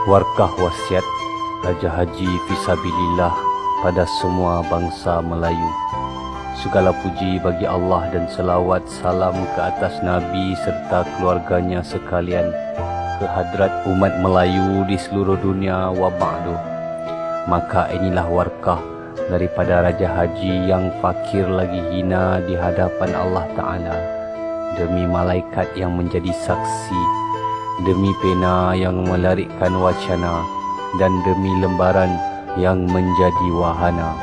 Warkah wasiat Raja Haji Fisabilillah pada semua bangsa Melayu. Segala puji bagi Allah dan selawat salam ke atas Nabi serta keluarganya sekalian, ke hadrat umat Melayu di seluruh dunia wa ba'du. Maka inilah warkah daripada Raja Haji yang fakir lagi hina di hadapan Allah Ta'ala, demi malaikat yang menjadi saksi, demi pena yang melarikkan wacana, dan demi lembaran yang menjadi wahana.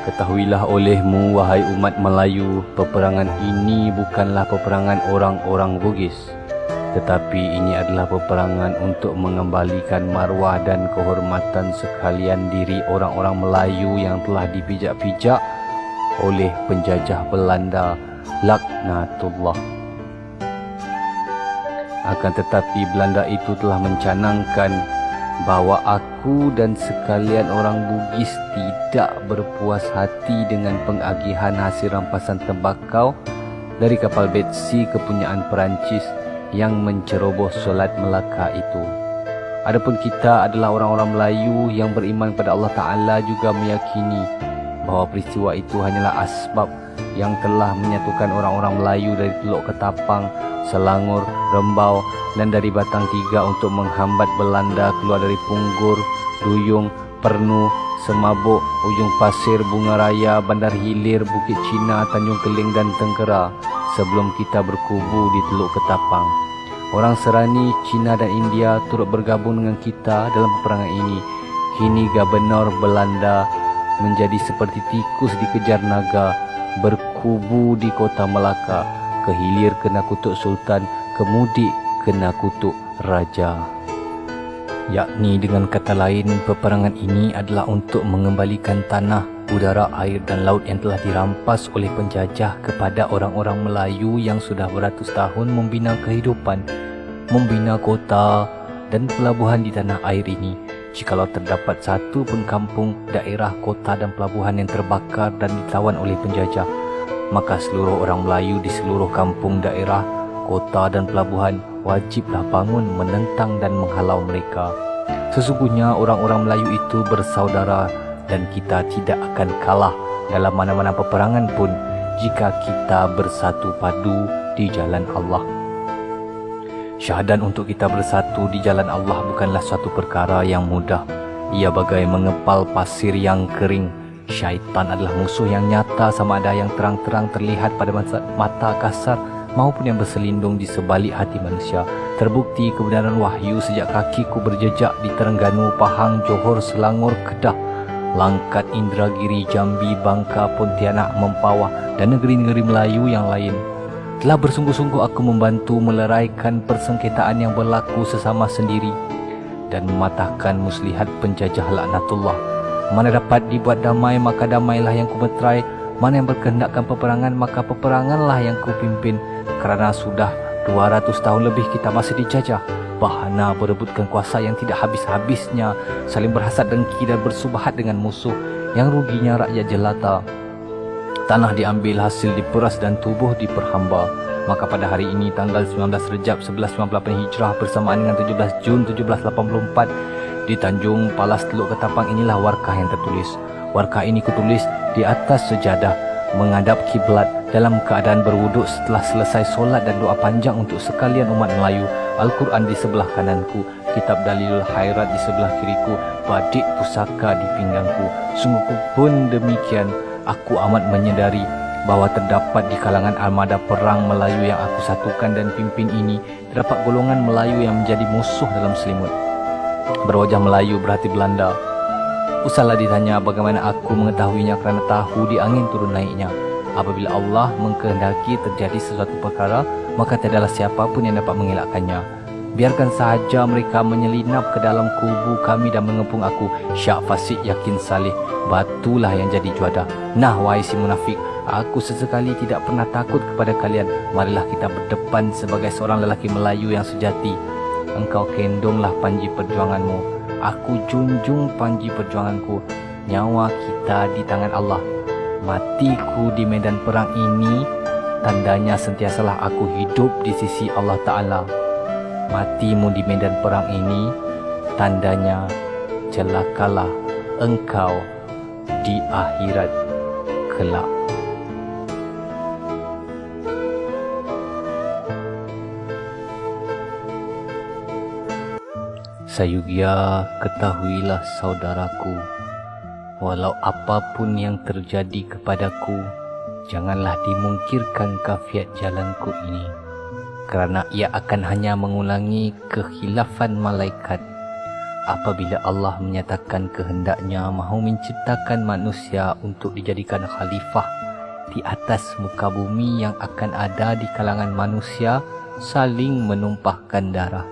Ketahuilah olehmu, wahai umat Melayu, peperangan ini bukanlah peperangan orang-orang Bugis, tetapi ini adalah peperangan untuk mengembalikan marwah dan kehormatan sekalian diri orang-orang Melayu yang telah dipijak-pijak oleh penjajah Belanda, laknatullah. Akan tetapi Belanda itu telah mencanangkan bahawa aku dan sekalian orang Bugis tidak berpuas hati dengan pengagihan hasil rampasan tembakau dari kapal Betsy kepunyaan Perancis yang menceroboh solat Melaka itu. Adapun kita adalah orang-orang Melayu yang beriman pada Allah Ta'ala juga meyakini bahawa peristiwa itu hanyalah asbab yang telah menyatukan orang-orang Melayu dari Teluk Ketapang, Selangor, Rembau dan dari Batang Tiga untuk menghambat Belanda keluar dari Punggur, Duyung, Pernu, Semabuk, Ujung Pasir, Bunga Raya, Bandar Hilir, Bukit Cina, Tanjung Keling dan Tengkera sebelum kita berkubu di Teluk Ketapang. Orang Serani, Cina dan India turut bergabung dengan kita dalam peperangan ini. Kini Gubernur Belanda menjadi seperti tikus dikejar naga, berkubu di kota Melaka, ke hilir kena kutuk Sultan, ke mudik kena kutuk Raja. Yakni dengan kata lain, peperangan ini adalah untuk mengembalikan tanah, udara, air dan laut yang telah dirampas oleh penjajah kepada orang-orang Melayu yang sudah beratus tahun membina kehidupan, membina kota dan pelabuhan di tanah air ini. Jikalau terdapat satu pun kampung, daerah, kota dan pelabuhan yang terbakar dan ditawan oleh penjajah, maka seluruh orang Melayu di seluruh kampung, daerah, kota dan pelabuhan wajiblah bangun menentang dan menghalau mereka. Sesungguhnya orang-orang Melayu itu bersaudara dan kita tidak akan kalah dalam mana-mana peperangan pun jika kita bersatu padu di jalan Allah. Syahadat untuk kita bersatu di jalan Allah bukanlah suatu perkara yang mudah. Ia bagai mengepal pasir yang kering. Syaitan adalah musuh yang nyata, sama ada yang terang-terang terlihat pada mata kasar maupun yang berselindung di sebalik hati manusia. Terbukti kebenaran wahyu sejak kakiku berjejak di Terengganu, Pahang, Johor, Selangor, Kedah, Langkat, Indragiri, Jambi, Bangka, Pontianak, Mempawah dan negeri-negeri Melayu yang lain. Telah bersungguh-sungguh aku membantu meleraikan persengketaan yang berlaku sesama sendiri dan mematahkan muslihat penjajah laknatullah. Mana dapat dibuat damai, maka damailah yang kumeterai. Mana yang berkehendakkan peperangan, maka peperanganlah yang kupimpin. Kerana sudah 200 tahun lebih kita masih dijajah, bahana berebutkan kuasa yang tidak habis-habisnya, saling berhasad dengki dan bersubahat dengan musuh yang ruginya rakyat jelata. Tanah diambil, hasil diperas dan tubuh diperhamba. Maka pada hari ini tanggal 19 Rejab 1198 Hijrah bersamaan dengan 17 Jun 1784 di Tanjung Palas Teluk Ketapang, inilah warkah yang tertulis. Warkah ini kutulis di atas sejadah menghadap kiblat dalam keadaan berwuduk setelah selesai solat dan doa panjang untuk sekalian umat Melayu. Al-Quran di sebelah kananku, kitab Dalilul Khairat di sebelah kiriku, badik pusaka di pinggangku. Sungguh pun demikian, aku amat menyedari bahawa terdapat di kalangan armada perang Melayu yang aku satukan dan pimpin ini, terdapat golongan Melayu yang menjadi musuh dalam selimut, berwajah Melayu berhati Belanda. Usahlah ditanya bagaimana aku mengetahuinya, kerana tahu di angin turun naiknya. Apabila Allah mengkehendaki terjadi sesuatu perkara, maka tiadalah siapa pun yang dapat mengelakkannya. Biarkan sahaja mereka menyelinap ke dalam kubu kami dan mengepung aku. Syak fasik yakin salih, batulah yang jadi juada. Nah wahai si munafik, aku sesekali tidak pernah takut kepada kalian. Marilah kita berdepan sebagai seorang lelaki Melayu yang sejati. Engkau kendonglah panji perjuanganmu, aku junjung panji perjuanganku. Nyawa kita di tangan Allah. Matiku di medan perang ini tandanya sentiasalah aku hidup di sisi Allah Ta'ala. Matimu di medan perang ini tandanya celakalah engkau di akhirat kelak. Sayugia, ketahuilah saudaraku, walau apapun yang terjadi kepadaku, janganlah dimungkirkan kafiat jalanku ini, kerana ia akan hanya mengulangi kekhilafan malaikat. Apabila Allah menyatakan kehendaknya mahu menciptakan manusia untuk dijadikan khalifah di atas muka bumi yang akan ada di kalangan manusia saling menumpahkan darah.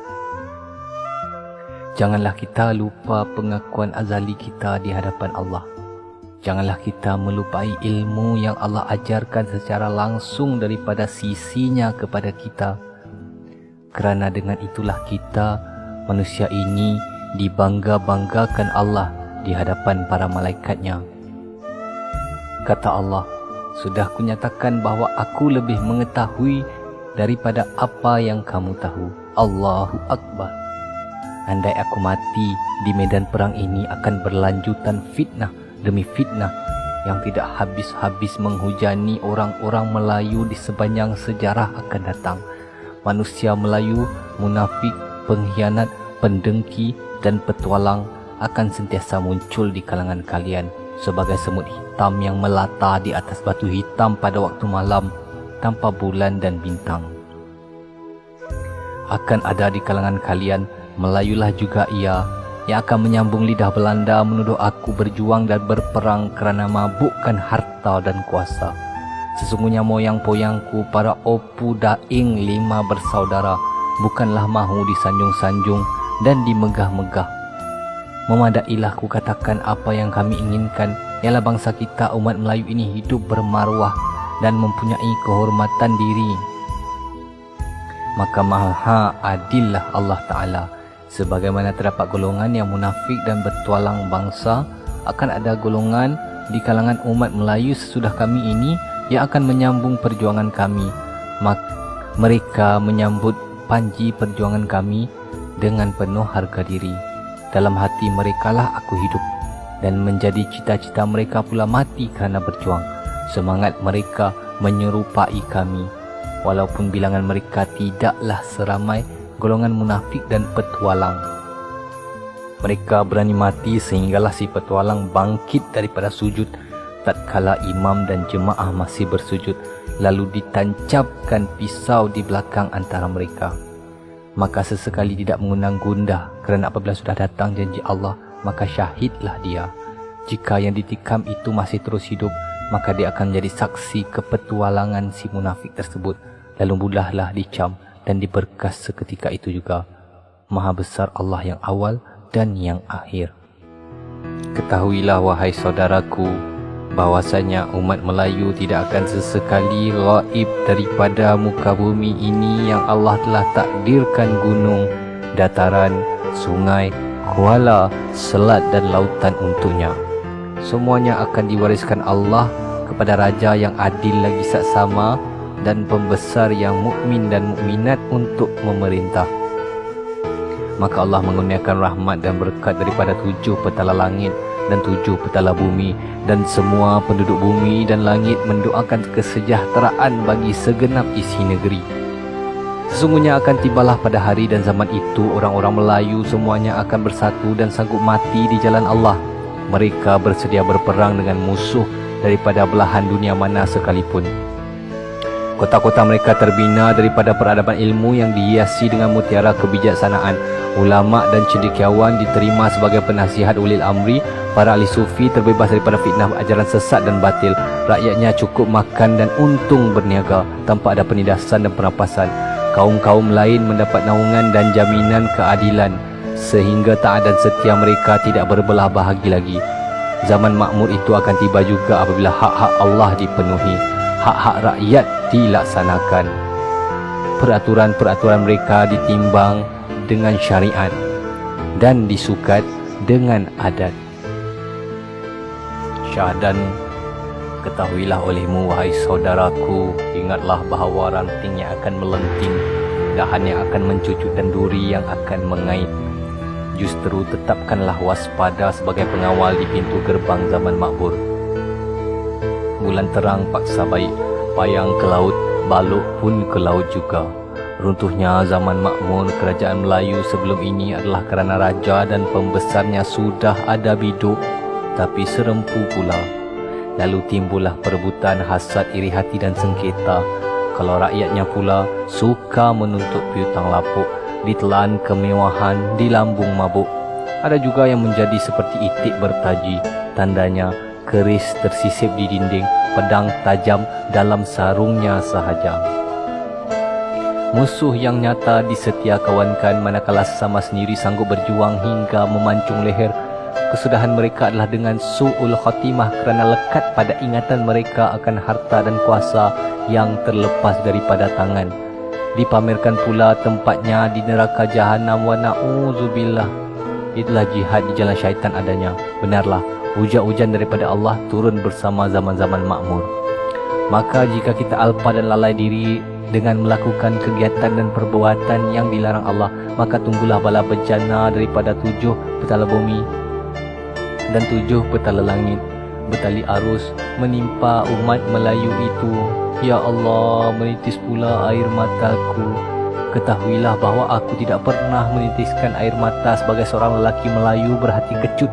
Janganlah kita lupa pengakuan azali kita di hadapan Allah. Janganlah kita melupai ilmu yang Allah ajarkan secara langsung daripada sisinya kepada kita. Kerana dengan itulah kita, manusia ini, dibangga-banggakan Allah di hadapan para malaikatnya. Kata Allah, sudah kunyatakan bahawa aku lebih mengetahui daripada apa yang kamu tahu. Allahu Akbar. Andai aku mati di medan perang ini, akan berlanjutan fitnah demi fitnah yang tidak habis-habis menghujani orang-orang Melayu di sepanjang sejarah akan datang. Manusia Melayu, munafik, pengkhianat, pendengki dan petualang akan sentiasa muncul di kalangan kalian sebagai semut hitam yang melata di atas batu hitam pada waktu malam tanpa bulan dan bintang. Akan ada di kalangan kalian Melayulah juga ia yang akan menyambung lidah Belanda menuduh aku berjuang dan berperang kerana mabukkan harta dan kuasa. Sesungguhnya moyang-poyangku, para Opu Daing 5 bersaudara, bukanlah mahu disanjung-sanjung dan dimegah-megah. Memadailah ku katakan apa yang kami inginkan, ialah bangsa kita umat Melayu ini hidup bermaruah dan mempunyai kehormatan diri. Maka maha adillah Allah Ta'ala. Sebagaimana terdapat golongan yang munafik dan bertualang bangsa, akan ada golongan di kalangan umat Melayu sesudah kami ini yang akan menyambung perjuangan kami. Mereka menyambut panji perjuangan kami dengan penuh harga diri. Dalam hati merekalah aku hidup, dan menjadi cita-cita mereka pula mati kerana berjuang. Semangat mereka menyerupai kami, walaupun bilangan mereka tidaklah seramai golongan munafik dan petualang. Mereka berani mati sehinggalah si petualang bangkit daripada sujud tatkala imam dan jemaah masih bersujud, lalu ditancapkan pisau di belakang antara mereka. Maka sesekali tidak mengundang gundah, kerana apabila sudah datang janji Allah, maka syahidlah dia. Jika yang ditikam itu masih terus hidup, maka dia akan menjadi saksi kepetualangan si munafik tersebut, lalu mudahlah dicam dan diberkas seketika itu juga. Maha besar Allah yang awal dan yang akhir. Ketahuilah wahai saudaraku, bahwasanya umat Melayu tidak akan sesekali ghaib daripada muka bumi ini yang Allah telah takdirkan gunung, dataran, sungai, kuala, selat dan lautan untuknya. Semuanya akan diwariskan Allah kepada Raja yang adil lagi saksama dan pembesar yang mukmin dan mukminat untuk memerintah. Maka Allah mengurniakan rahmat dan berkat daripada 7 petala langit dan 7 petala bumi, dan semua penduduk bumi dan langit mendoakan kesejahteraan bagi segenap isi negeri. Sesungguhnya akan tibalah pada hari dan zaman itu orang-orang Melayu semuanya akan bersatu dan sanggup mati di jalan Allah. Mereka bersedia berperang dengan musuh daripada belahan dunia mana sekalipun. Kota-kota mereka terbina daripada peradaban ilmu yang dihiasi dengan mutiara kebijaksanaan. Ulama dan cendekiawan diterima sebagai penasihat ulil amri. Para ahli sufi terbebas daripada fitnah ajaran sesat dan batil. Rakyatnya cukup makan dan untung berniaga tanpa ada penindasan dan perampasan. Kaum-kaum lain mendapat naungan dan jaminan keadilan, sehingga taat dan setia mereka tidak berbelah bahagi lagi. Zaman makmur itu akan tiba juga apabila hak-hak Allah dipenuhi, hak-hak rakyat dilaksanakan. Peraturan-peraturan mereka ditimbang dengan syariat dan disukat dengan adat. Syahadan, ketahuilah olehmu wahai saudaraku, ingatlah bahawa ranting yang akan melenting dahan yang akan mencucut dan duri yang akan mengait. Justru tetapkanlah waspada sebagai pengawal di pintu gerbang zaman makmur. Bulan terang paksa baik, payang ke laut, balok pun ke laut juga. Runtuhnya zaman makmur kerajaan Melayu sebelum ini adalah kerana raja dan pembesarnya sudah ada biduk, tapi serempu pula. Lalu timbullah perebutan, hasad, iri hati dan sengketa. Kalau rakyatnya pula suka menuntut piutang lapuk, ditelan kemewahan, dilambung mabuk. Ada juga yang menjadi seperti itik bertaji, tandanya keris tersisip di dinding, pedang tajam dalam sarungnya sahaja. Musuh yang nyata disetia kawankan manakala sesama sendiri sanggup berjuang hingga memancung leher. Kesudahan mereka adalah dengan su'ul khatimah kerana lekat pada ingatan mereka akan harta dan kuasa yang terlepas daripada tangan. Dipamerkan pula tempatnya di neraka jahanam wa na'udzubillah. Itulah jihad di jalan syaitan adanya. Benarlah, hujan-hujan daripada Allah turun bersama zaman-zaman makmur. Maka jika kita alpa dan lalai diri dengan melakukan kegiatan dan perbuatan yang dilarang Allah, maka tunggulah bala bencana daripada 7 petala bumi dan 7 petala langit bertali arus menimpa umat Melayu itu. Ya Allah, menitis pula air mataku. Ketahuilah bahawa aku tidak pernah menitiskan air mata sebagai seorang lelaki Melayu berhati kecut.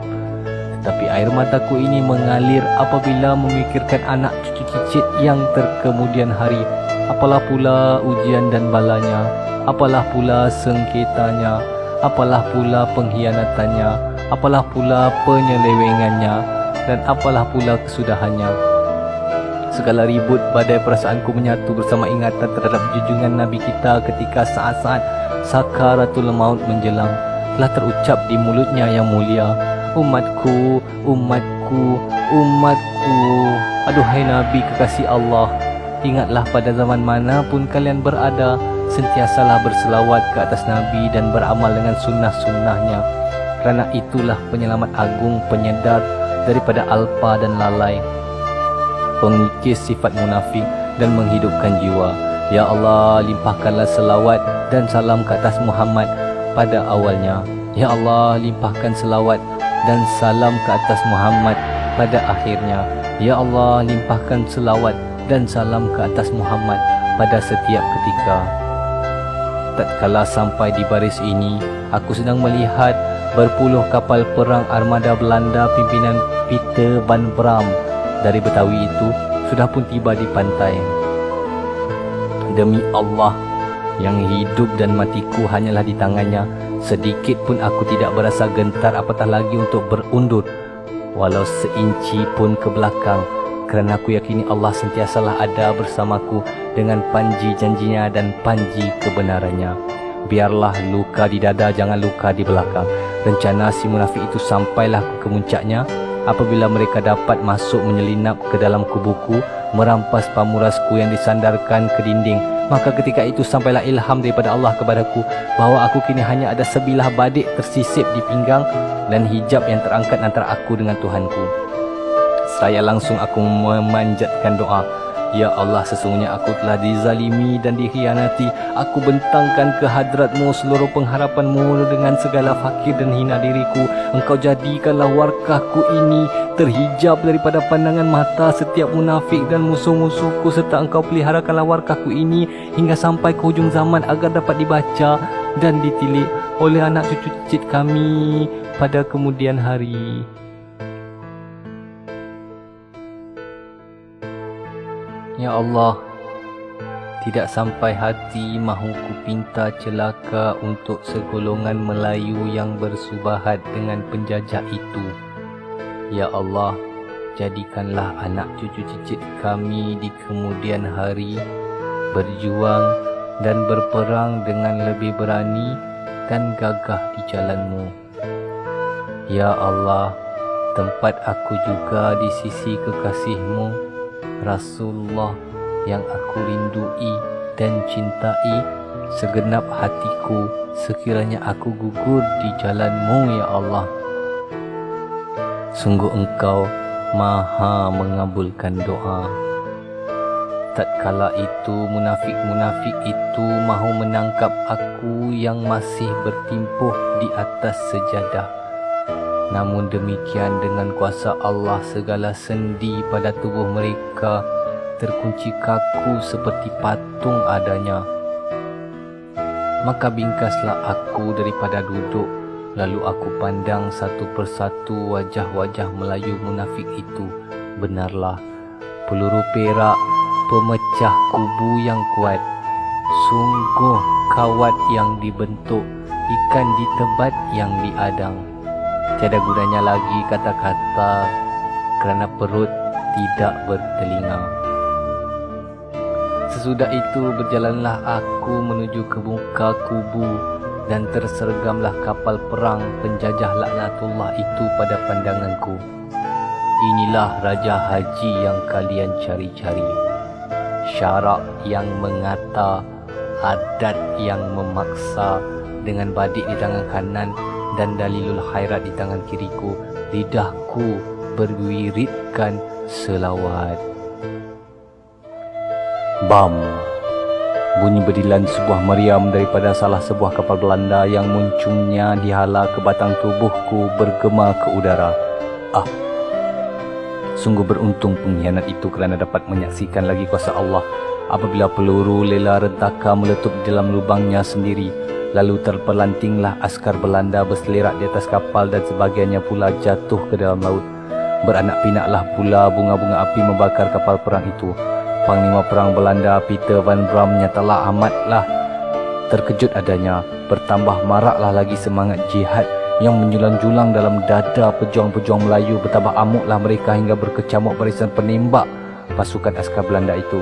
Tetapi air mataku ini mengalir apabila memikirkan anak cucu cicit yang terkemudian hari. Apalah pula ujian dan balanya, apalah pula sengketanya, apalah pula pengkhianatannya, apalah pula penyelewengannya, dan apalah pula kesudahannya. Segala ribut badai perasaanku menyatu bersama ingatan terhadap junjungan Nabi kita ketika saat-saat sakaratul maut menjelang. Telah terucap di mulutnya yang mulia, umatku, umatku, umatku. Aduhai Nabi kekasih Allah, ingatlah pada zaman manapun kalian berada, sentiasalah berselawat ke atas Nabi dan beramal dengan sunnah-sunnahnya. Kerana itulah penyelamat agung, penyedar daripada alpa dan lalai, pengikis sifat munafik dan menghidupkan jiwa. Ya Allah, limpahkanlah selawat dan salam ke atas Muhammad pada awalnya. Ya Allah, limpahkan selawat dan salam ke atas Muhammad pada akhirnya. Ya Allah, limpahkan selawat dan salam ke atas Muhammad pada setiap ketika. Tatkala sampai di baris ini, aku sedang melihat berpuluh kapal perang armada Belanda pimpinan Peter van Bram dari Betawi itu sudah pun tiba di pantai. Demi Allah, yang hidup dan matiku hanyalah di tangannya. Sedikit pun aku tidak berasa gentar, apatah lagi untuk berundur walau seinci pun ke belakang. Kerana aku yakini Allah sentiasalah ada bersamaku dengan panji janjinya dan panji kebenarannya. Biarlah luka di dada, jangan luka di belakang. Rencana si munafik itu sampailah ke kemuncaknya apabila mereka dapat masuk menyelinap ke dalam kubuku, merampas pamurasku yang disandarkan ke dinding. Maka ketika itu sampailah ilham daripada Allah kepadaku bahawa aku kini hanya ada sebilah badik tersisip di pinggang dan hijab yang terangkat antara aku dengan Tuhanku. Saya langsung aku memanjatkan doa. Ya Allah, sesungguhnya aku telah dizalimi dan dikhianati. Aku bentangkan ke hadratmu seluruh pengharapanmu dengan segala fakir dan hina diriku. Engkau jadikanlah warkahku ini terhijab daripada pandangan mata setiap munafik dan musuh-musuhku, serta engkau peliharakanlah warkahku ini hingga sampai ke hujung zaman agar dapat dibaca dan ditilik oleh anak cucu cicit kami pada kemudian hari. Ya Allah, tidak sampai hati mahu ku pinta celaka untuk segolongan Melayu yang bersubahat dengan penjajah itu. Ya Allah, jadikanlah anak cucu cicit kami di kemudian hari berjuang dan berperang dengan lebih berani dan gagah di jalan-Mu. Ya Allah, tempat aku juga di sisi kekasih-Mu Rasulullah yang aku rindui dan cintai segenap hatiku sekiranya aku gugur di jalan-Mu ya Allah. Sungguh Engkau Maha mengabulkan doa. Tatkala itu munafik-munafik itu mahu menangkap aku yang masih bertimpuh di atas sejadah. Namun demikian, dengan kuasa Allah segala sendi pada tubuh mereka terkunci kaku seperti patung adanya. Maka bingkaslah aku daripada duduk, lalu aku pandang satu persatu wajah-wajah Melayu munafik itu. Benarlah, peluru perak pemecah kubu yang kuat. Sungguh kawat yang dibentuk, ikan di tebat yang diadang. Tiada gunanya lagi kata-kata kerana perut tidak bertelinga. Sesudah itu berjalanlah aku menuju ke muka kubu dan tersergamlah kapal perang penjajah laknatullah itu pada pandanganku. Inilah Raja Haji yang kalian cari-cari. Syarak yang mengata, adat yang memaksa, dengan badik di tangan kanan dan dalilul khairat di tangan kiriku. Lidahku berwiridkan selawat. Bam! Bunyi bedilan sebuah meriam daripada salah sebuah kapal Belanda yang muncungnya dihala ke batang tubuhku bergema ke udara. Sungguh beruntung pengkhianat itu kerana dapat menyaksikan lagi kuasa Allah apabila peluru lela rentaka meletup di dalam lubangnya sendiri. Lalu terpelantinglah askar Belanda berselerak di atas kapal dan sebagiannya pula jatuh ke dalam laut. Beranak pinaklah pula bunga-bunga api membakar kapal perang itu. Panglima perang Belanda Peter van Bram nyatalah amatlah terkejut adanya. Bertambah maraklah lagi semangat jihad yang menjulang-julang dalam dada pejuang-pejuang Melayu. Bertambah amuklah mereka hingga berkecamuk barisan penembak pasukan askar Belanda itu.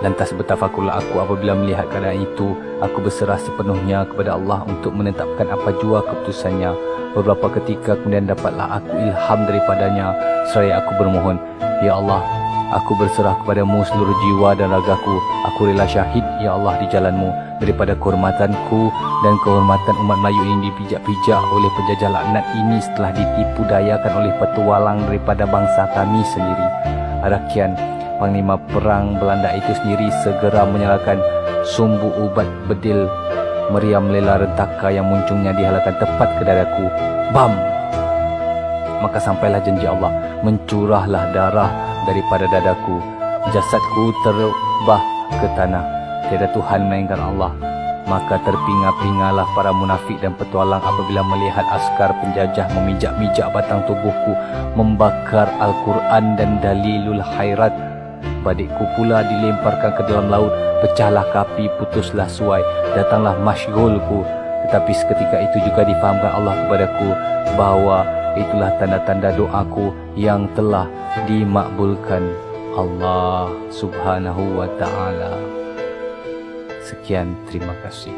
Lantas bertafakurlah aku apabila melihat keadaan itu. Aku berserah sepenuhnya kepada Allah untuk menetapkan apa jua keputusannya. Beberapa ketika kemudian dapatlah aku ilham daripadanya, seraya aku bermohon, Ya Allah, aku berserah kepadamu seluruh jiwa dan ragaku. Aku rela syahid, Ya Allah, di jalanmu. Daripada kehormatanku dan kehormatan umat Melayu ini dipijak-pijak oleh penjajah laknat ini setelah ditipu dayakan oleh petualang daripada bangsa kami sendiri. Arakian, Panglima perang Belanda itu sendiri segera menyalakan sumbu ubat bedil meriam lela rentaka yang muncungnya dihalakan tepat ke dadaku. Bam! Maka sampailah janji Allah, mencurahlah darah daripada dadaku. Jasadku terbah ke tanah. Tiada Tuhan melainkan Allah. Maka terpinga-pingalah para munafik dan petualang apabila melihat askar penjajah memijak-mijak batang tubuhku, membakar Al-Quran dan dalilul khairat. Badikku pula dilemparkan ke dalam laut. Pecahlah kapi, putuslah suai, datanglah masyghulku. Tetapi seketika itu juga difahamkan Allah kepadaku bahawa itulah tanda-tanda doaku yang telah dimakbulkan Allah Subhanahu wa ta'ala. Sekian, terima kasih.